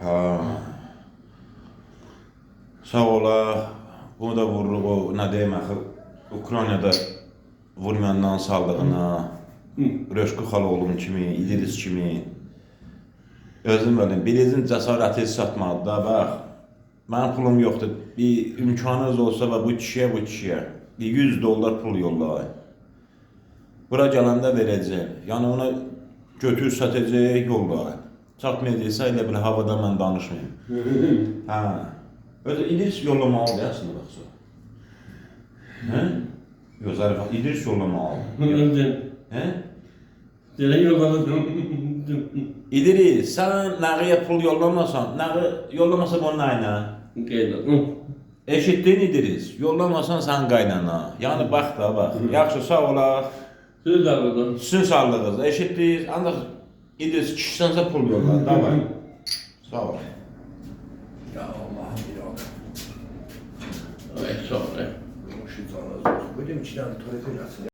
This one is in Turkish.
Ha. Sağ ola. Bunu da vururuq o, nə deyim axı, Ukraynada vurmayandan saldığına, Röşkü Xaloğlu kimi, İdris kimi. Özüm bilin, birinizin cəsarəti satmadı da, bax. Mənim pulum yoxdur. Bir imkanınız olsa və bu kişiyə, bir 100 dollar pul yollayın. Bura gələndə verəcək. Yəni ona götür satacaq, yollayın. Çatmayacaqsa elə bir havada mən danışmayayım. Hə. Özü İdris yollamalıdır əslində baxsa. Hə? Yox, Zərif, İdris yollamalıdır. Hə? Delə yolladım. İdris, sən Nağıya pul yollamasan, Nağı yollamasa bunun nəyinə? Qeyladım. Eşitdin İdris, yollamasan sən qaynana. Yəni bax da, bax. Yaxşı, sağ olaq. Söz alırdım. Sizin sağlığınız, eşitdiniz. Ancaq İdris, kişisənsə pul yollar, davay. Sağ ol. Ya Allah'ım yok. Ay, sağ ol. Şu canınız olsun. Bugün içten tuvalete gelsin.